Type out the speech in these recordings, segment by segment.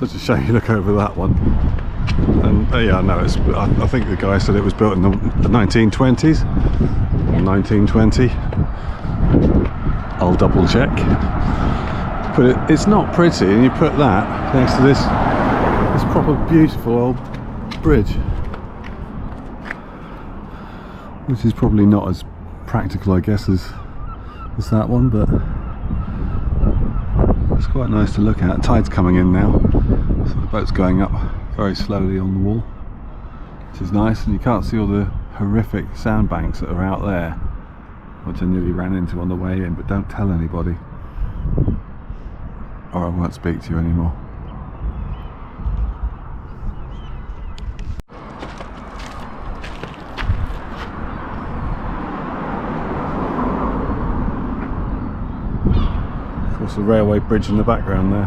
such a shame you look over that one. And yeah, no, I think the guy said it was built in the 1920s or 1920. I'll double check. But it's not pretty, and you put that next to this proper beautiful old bridge, which is probably not as practical, I guess, as that one, but it's quite nice to look at. Tide's coming in now, so the boat's going up very slowly on the wall, which is nice, and you can't see all the horrific sandbanks that are out there, which I nearly ran into on the way in. But don't tell anybody, or I won't speak to you anymore. Of course, the railway bridge in the background there.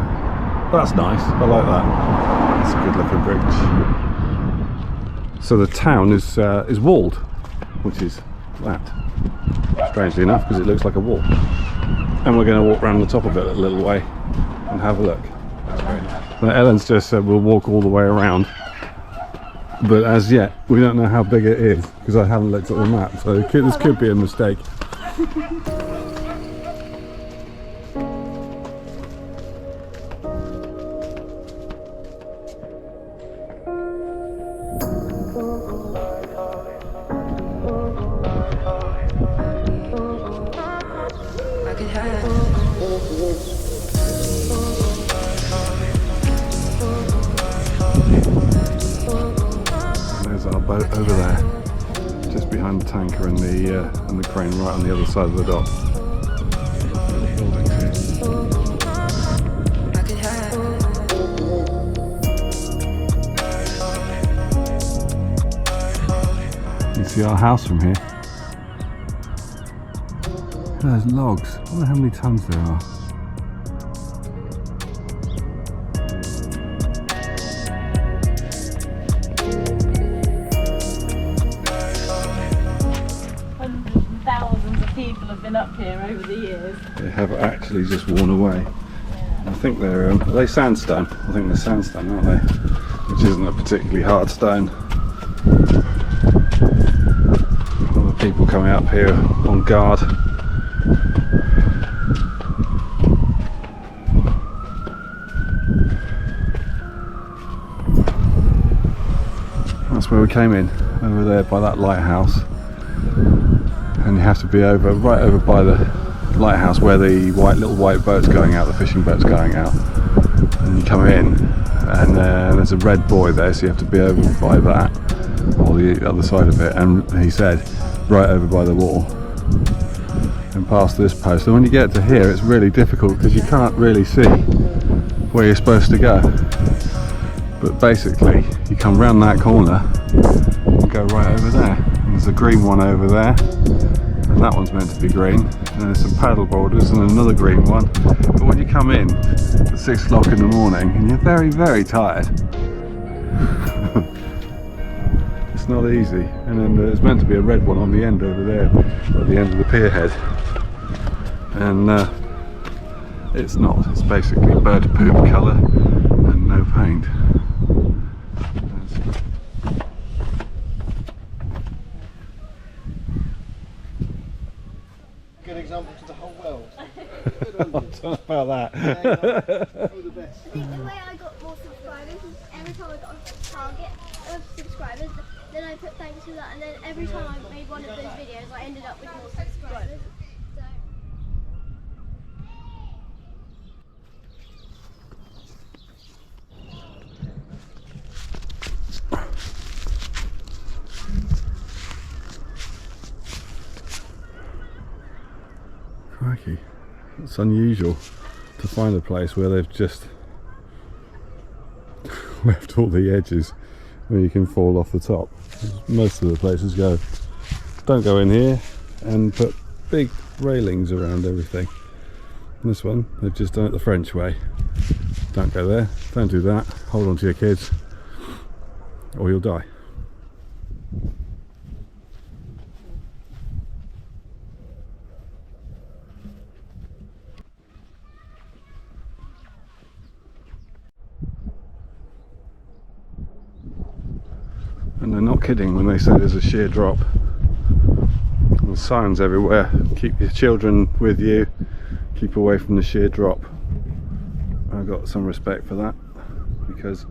That's nice, I like that. It's a good looking bridge. So the town is walled, which is that, strangely enough, because it looks like a wall. And we're going to walk around the top of it a little way and have a look. Now, Ellen's just said we'll walk all the way around, but as yet we don't know how big it is because I haven't looked at the map, so this could be a mistake. There's our boat over there, just behind the tanker and the crane right on the other side of the dock. You see our house from here. There's logs. I wonder how many tons there are. Thousands of people have been up here over the years. They have actually just worn away. I think they're are they sandstone? I think they're sandstone, aren't they? Which isn't a particularly hard stone. All the people coming up here on guard. That's where we came in, over there by that lighthouse. And you have to be right over by the lighthouse where the little white boat's going out, the fishing boat's going out. And you come in, and there's a red buoy there, so you have to be over by that, or the other side of it. And he said, right over by the wall, and past this post. And when you get to here, it's really difficult because you can't really see where you're supposed to go. But basically, you come round that corner and go right over there. And there's a green one over there, and that one's meant to be green. And there's some paddle boarders and another green one. But when you come in at 6 o'clock in the morning and you're very, very tired, it's not easy. And then there's meant to be a red one on the end over there, at the end of the pier head. And it's not. It's basically bird poop colour and no paint. Good example to the whole world. I don't know about that. All the best. I think the way I got more subscribers is every time I got a target of subscribers, then I put thanks to that, and then every time I made one of those videos, I ended up with more subscribers. Crikey, it's unusual to find a place where they've just left all the edges where you can fall off the top. Most of the places don't go in here and put big railings around everything. This one, they've just done it the French way. Don't go there, don't do that, hold on to your kids or you'll die. And they're not kidding when they say there's a sheer drop. There's signs everywhere. Keep your children with you. Keep away from the sheer drop. I've got some respect for that, because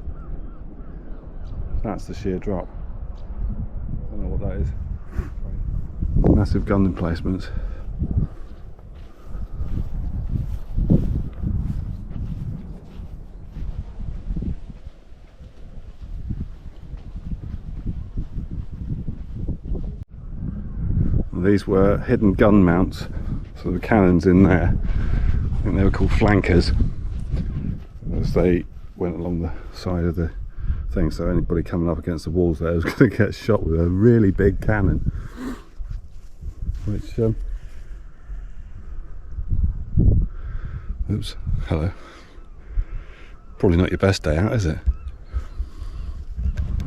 that's the sheer drop. I don't know what that is. Massive gun emplacements. These were hidden gun mounts, so the cannons in there, I think they were called flankers, as they went along the side of the thing, so anybody coming up against the walls there was going to get shot with a really big cannon, which oops, hello, probably not your best day out, is it?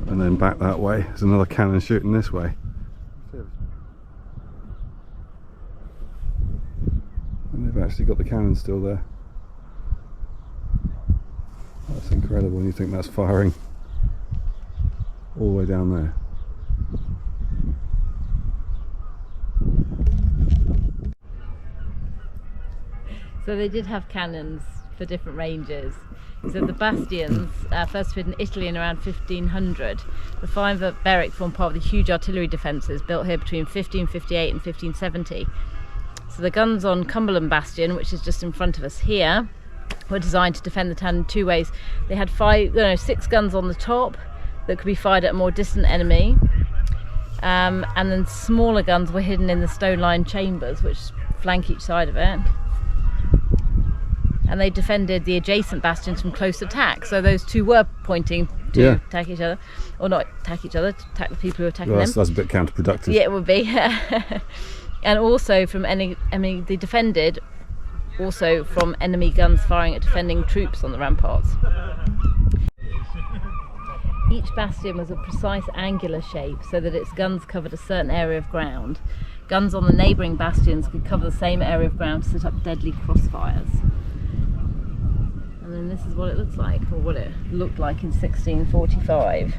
And then back that way there's another cannon shooting this way. And they've actually got the cannon still there. That's incredible when you think that's firing all the way down there. So they did have cannons for different ranges. So the bastions first appeared in Italy in around 1500. The five at Berwick formed part of the huge artillery defences built here between 1558 and 1570. So the guns on Cumberland Bastion, which is just in front of us here, were designed to defend the town in two ways. They had 6 guns on the top that could be fired at a more distant enemy, and then smaller guns were hidden in the stone-lined chambers which flank each side of it. And they defended the adjacent bastions from close attack. So those two were pointing to attack each other, or not attack each other, to attack the people who were attacking them. That's a bit counterproductive. Yeah, it would be. And also from they defended also from enemy guns firing at defending troops on the ramparts. Each bastion was a precise angular shape so that its guns covered a certain area of ground. Guns on the neighbouring bastions could cover the same area of ground to set up deadly crossfires. And then this is what it looks like, or what it looked like in 1645.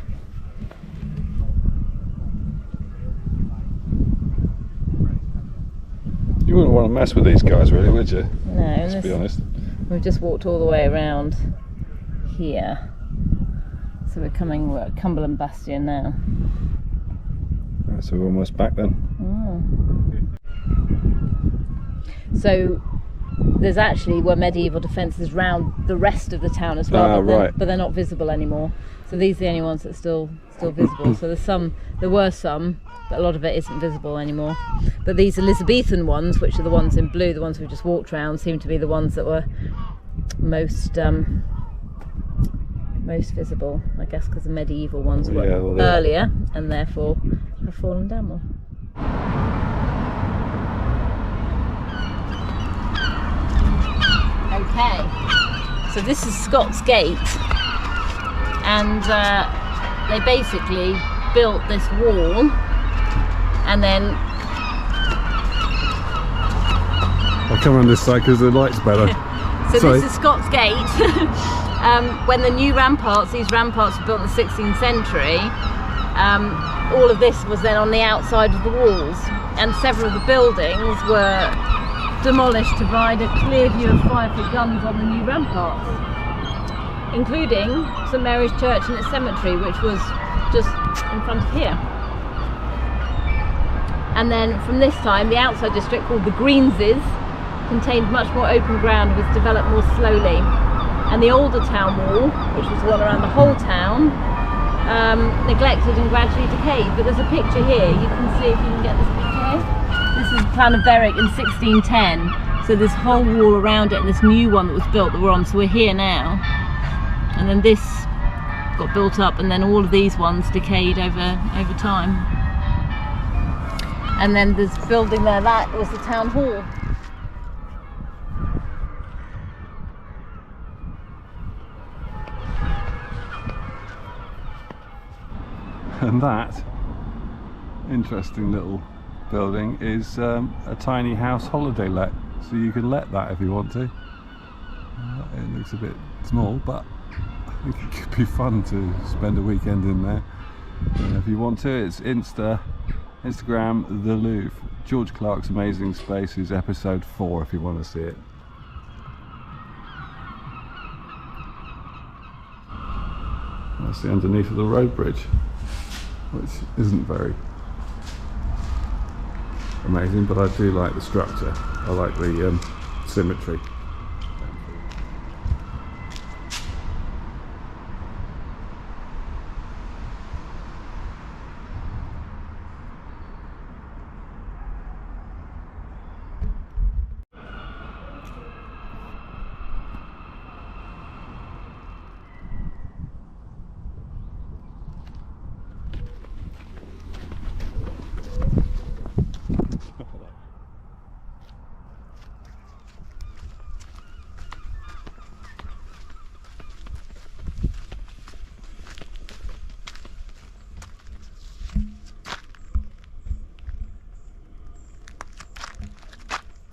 You wouldn't want to mess with these guys, really, would you? No, to be honest. We've just walked all the way around here. So we're at Cumberland Bastion now. Right, so we're almost back then. So there's actually were medieval defences round the rest of the town as well, but they're not visible anymore. So these are the only ones that are still visible. So there were some, but a lot of it isn't visible anymore. But these Elizabethan ones, which are the ones in blue, the ones we've just walked around, seem to be the ones that were most visible, I guess, because the medieval ones were earlier and therefore have fallen down more. Okay, so this is Scott's Gate, and they basically built this wall, and then I'll come on this side because the light's better. So this is Scott's Gate. When the new ramparts, these ramparts were built in the 16th century, all of this was then on the outside of the walls, and several of the buildings were demolished to provide a clear view of 5-foot guns on the new ramparts, including St Mary's Church and its cemetery, which was just in front of here. And then from this time, the outside district, called the Greenses, contained much more open ground, was developed more slowly. And the older town wall, which was the one around the whole town, neglected and gradually decayed. But there's a picture here, you can see if you can get this picture here. This is the plan of Berwick in 1610. So this whole wall around it, and this new one that was built that we're on, so we're here now. And then this got built up, and then all of these ones decayed over time. And then this building there, that was the town hall. And that interesting little building is a tiny house holiday let, so you can let that if you want to. It looks a bit small, but I think it could be fun to spend a weekend in there. And if you want to, it's Instagram The Louvre. George Clark's Amazing Spaces, episode 4, if you want to see it. That's the underneath of the road bridge, which isn't very amazing, but I do like the structure. I like the symmetry.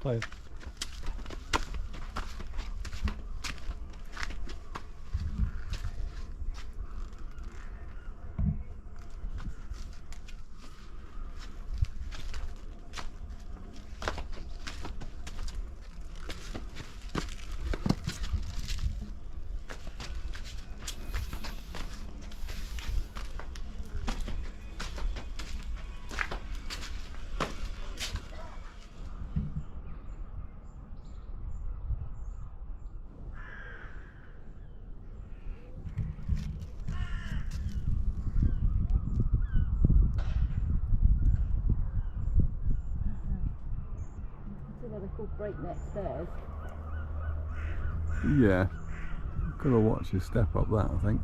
Play. They're called breakneck stairs. Yeah, gotta watch your step up that, I think.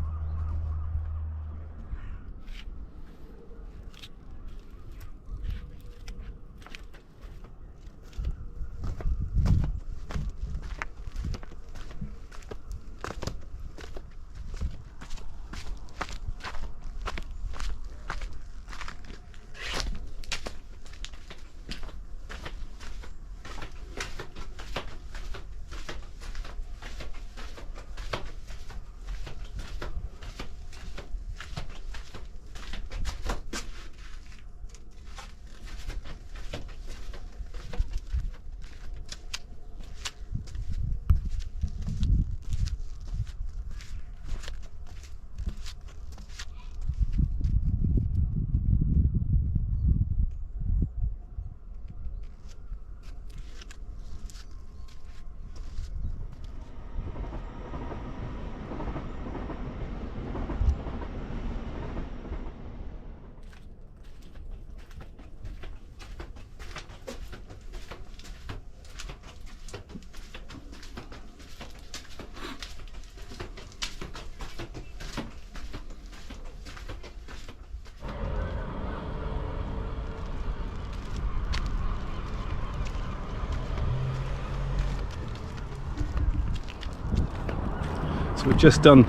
So we've just done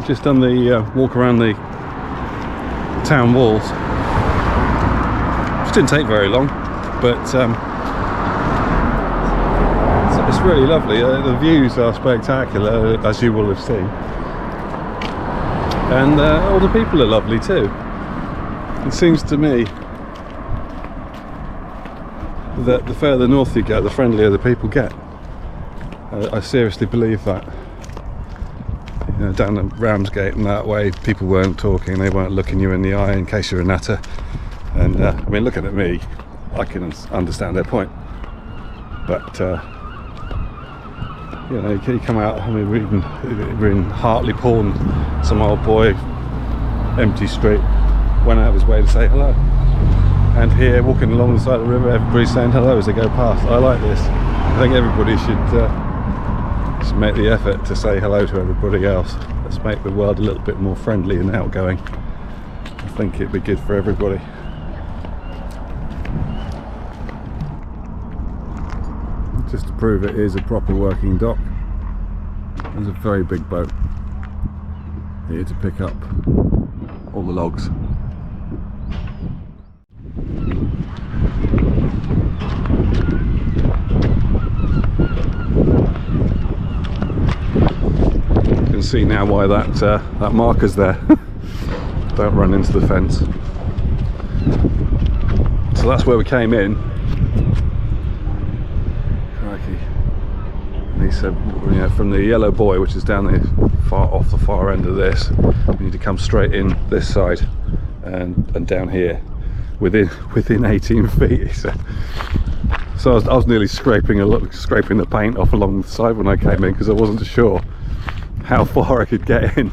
the walk around the town walls. Which didn't take very long, but it's really lovely. The views are spectacular, as you will have seen, and all the people are lovely too. It seems to me that the further north you get, the friendlier the people get. I seriously believe that. You know, down at Ramsgate and that way, people weren't talking, they weren't looking you in the eye in case you're a nutter. And I mean, looking at me, I can understand their point. But you know, you come out. I mean, we're in Hartlepool, and some old boy, empty street, went out of his way to say hello. And here, walking along the side of the river, everybody's saying hello as they go past. I like this. I think everybody should make the effort to say hello to everybody else. Let's make the world a little bit more friendly and outgoing. I think it'd be good for everybody. Just to prove it is a proper working dock, there's a very big boat here to pick up all the logs. You can see now why that marker's there. don't run into the fence. So that's where we came in. Crikey. And he said, you know, from the Yellow Buoy, which is down the off the far end of this, you need to come straight in this side and down here within 18 feet, he said. So I was nearly scraping the paint off along the side when I came in, because I wasn't sure how far I could get in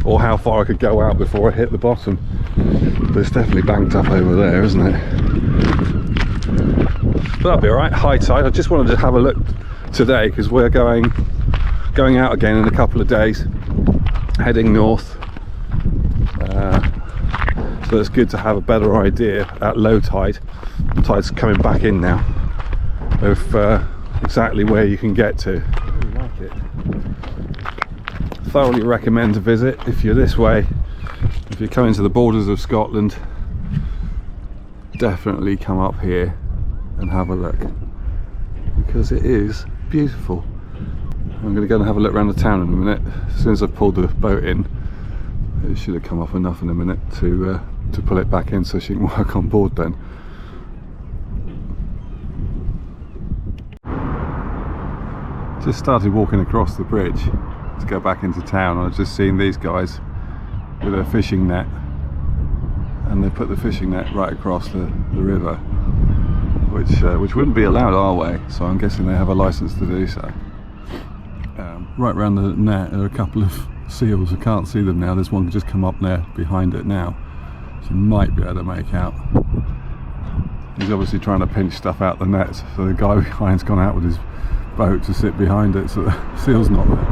or how far I could go out before I hit the bottom. But it's definitely banked up over there, isn't it? But that'll be alright. High tide. I just wanted to have a look today because we're going out again in a couple of days, heading north. So it's good to have a better idea at low tide. The tide's coming back in now, of exactly where you can get to. I really like it. Thoroughly recommend to visit if you're this way. If you're coming to the borders of Scotland, definitely come up here and have a look, because it is beautiful. I'm going to go and have a look around the town in a minute. As soon as I've pulled the boat in, it should have come off enough in a minute to pull it back in so she can work on board then. Just started walking across the bridge to go back into town. I've just seen these guys with a fishing net, and they put the fishing net right across the river, which wouldn't be allowed our way, so I'm guessing they have a license to do so. Right around the net are a couple of seals. I can't see them now. There's one just come up there behind it now, so you might be able to make out. He's obviously trying to pinch stuff out the net, so the guy behind's gone out with his boat to sit behind it so the seal's not there.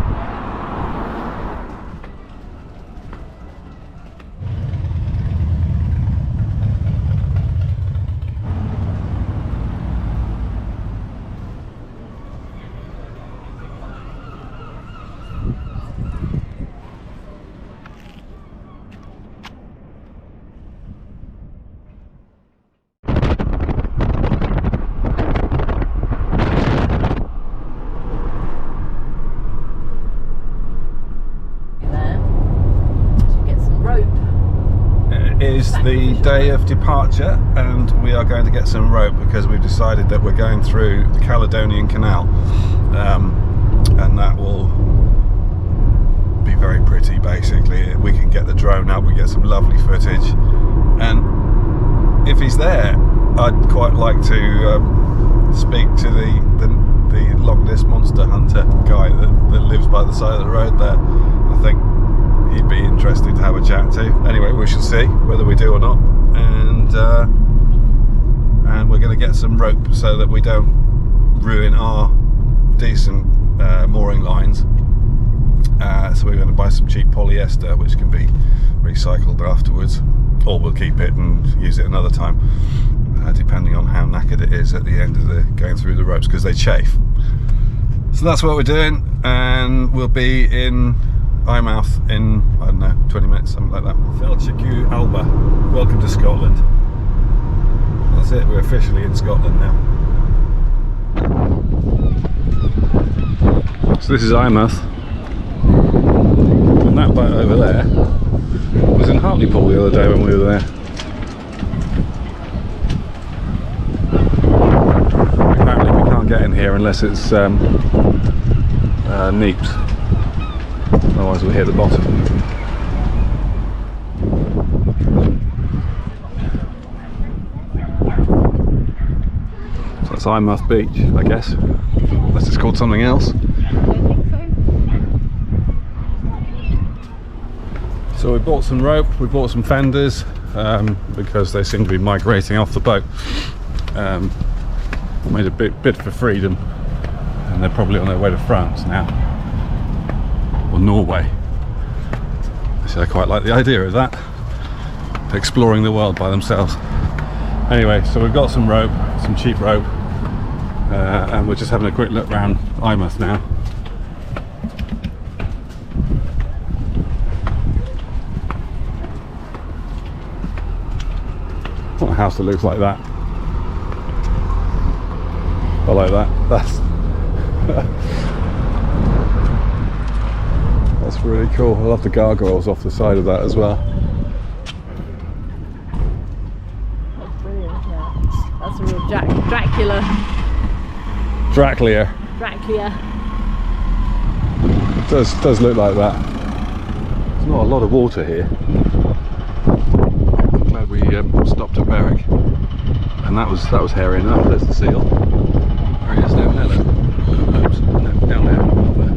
Is the day of departure, and we are going to get some rope because we've decided that we're going through the Caledonian Canal, and that will be very pretty. Basically, we can get the drone up, we get some lovely footage, and if he's there, I'd quite like to speak to the Loch Ness monster hunter guy that lives by the side of the road there. I think he'd be interesting to have a chat to. Anyway, we shall see whether we do or not, and we're going to get some rope so that we don't ruin our decent mooring lines. So we're going to buy some cheap polyester which can be recycled afterwards, or we'll keep it and use it another time, depending on how knackered it is at the end of the going through the ropes, because they chafe. So that's what we're doing, and we'll be in Eyemouth in, I don't know, 20 minutes, something like that. Felchigu Alba, welcome to Scotland. That's it, we're officially in Scotland now. So this is Eyemouth, and that boat over there was in Hartlepool the other day when we were there. Apparently we can't get in here unless it's neaps. Otherwise we'll hit the bottom. So that's Eyemouth Beach, I guess. Unless it's called something else. So we bought some rope, we bought some fenders, because they seem to be migrating off the boat. Made a bid for freedom, and they're probably on their way to France now. Or Norway. So I quite like the idea of that, exploring the world by themselves. Anyway, so we've got some rope, some cheap rope, and we're just having a quick look around Eyemouth now. What a house that looks like that. I like that. That's really cool. I love the gargoyles off the side of that as well. Dracula. Dracula. Does look like that. There's not a lot of water here. I'm glad we stopped at Berwick, and that was hairy enough. There's the seal. There he is down there. Look. Oops, no, down there. Up there.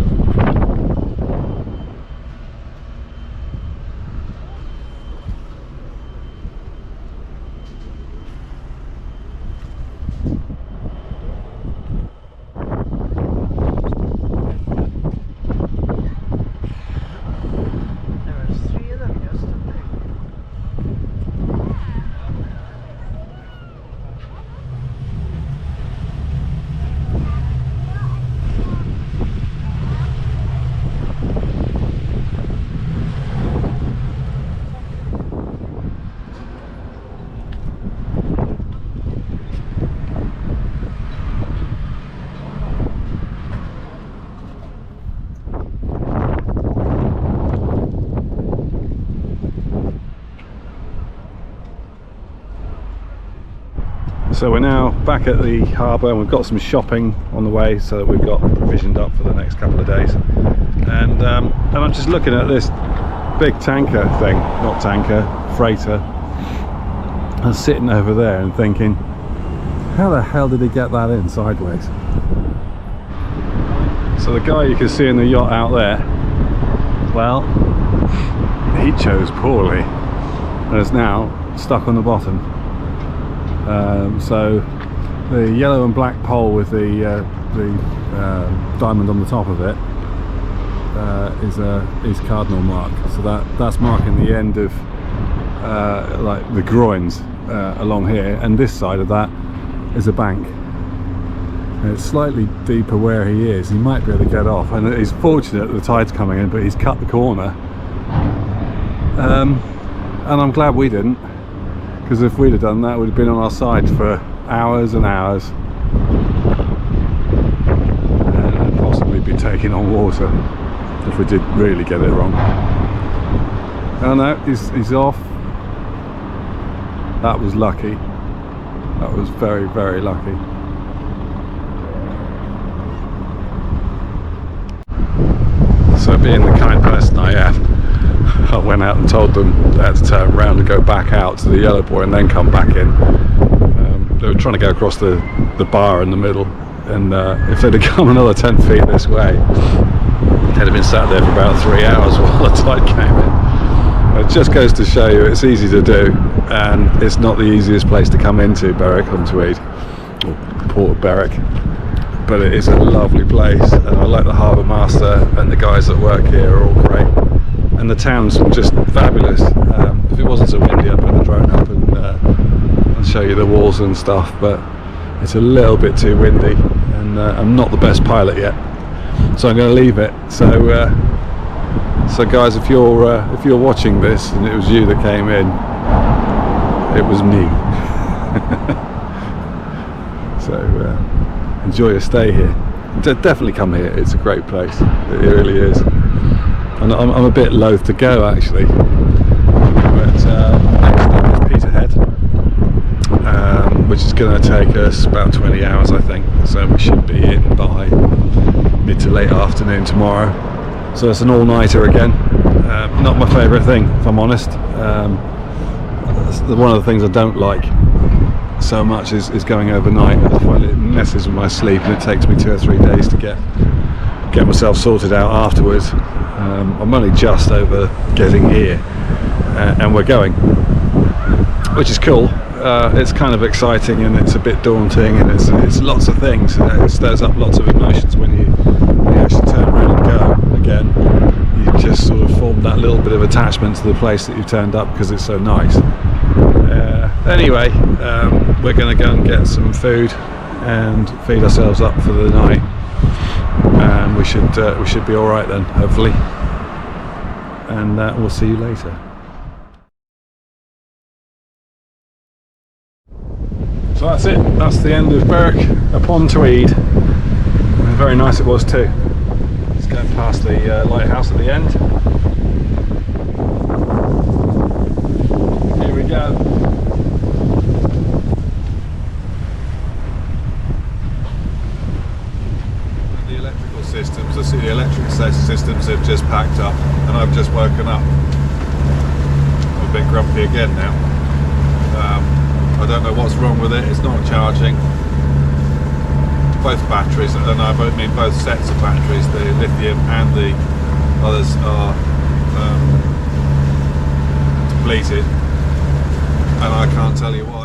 So we're now back at the harbour, and we've got some shopping on the way, so that we've got provisioned up for the next couple of days. And I'm just looking at this big tanker thing, not tanker, freighter. I'm sitting over there and thinking, how the hell did he get that in sideways? So the guy you can see in the yacht out there, well, he chose poorly and is now stuck on the bottom. So the yellow and black pole with the diamond on the top of it is cardinal mark. So that's marking the end of like the groins along here, and this side of that is a bank. And it's slightly deeper where he is. He might be able to get off, and he's fortunate that the tide's coming in, but he's cut the corner. And I'm glad we didn't. Because if we'd have done that, we'd have been on our side for hours and hours, and possibly be taking on water if we did really get it wrong. Oh no, he's off. That was lucky. That was very, very lucky. So being the kind person I am, I went out and told them they had to turn around and go back out to the yellow buoy and then come back in. They were trying to go across the bar in the middle, and if they'd have come another 10 feet this way, they'd have been sat there for about 3 hours while the tide came in. It just goes to show you it's easy to do, and it's not the easiest place to come into, Berwick Upon Tweed, or Port of Berwick. But it is a lovely place, and I like the harbour master, and the guys that work here are all great. And the town's just fabulous. If it wasn't so windy, I'd put the drone up and show you the walls and stuff, but it's a little bit too windy, and I'm not the best pilot yet, so I'm going to leave it. So guys, if you're watching this and it was you that came in, it was me. So enjoy your stay here. Definitely come here. It's a great place. It really is. And I'm a bit loath to go actually, but next stop is Peterhead, which is going to take us about 20 hours I think, so we should be in by mid to late afternoon tomorrow. So it's an all-nighter again. Not my favourite thing, if I'm honest. One of the things I don't like so much is going overnight. I find it messes with my sleep, and it takes me 2 or 3 days to get myself sorted out afterwards. I'm only just over getting here, and we're going, which is cool. It's kind of exciting, and it's a bit daunting, and it's lots of things. It stirs up lots of emotions when you actually turn around and go again. You just sort of form that little bit of attachment to the place that you've turned up because it's so nice. Anyway, we're going to go and get some food and feed ourselves up for the night, and we should be all right then, hopefully. And we'll see you later. So that's it. That's the end of Berwick Upon Tweed. And very nice it was too. Just going past the lighthouse at the end. Here we go. woken up. I'm a bit grumpy again now. I don't know what's wrong with it. It's not charging. Both batteries, and I mean both sets of batteries, the lithium and the others are depleted, and I can't tell you why.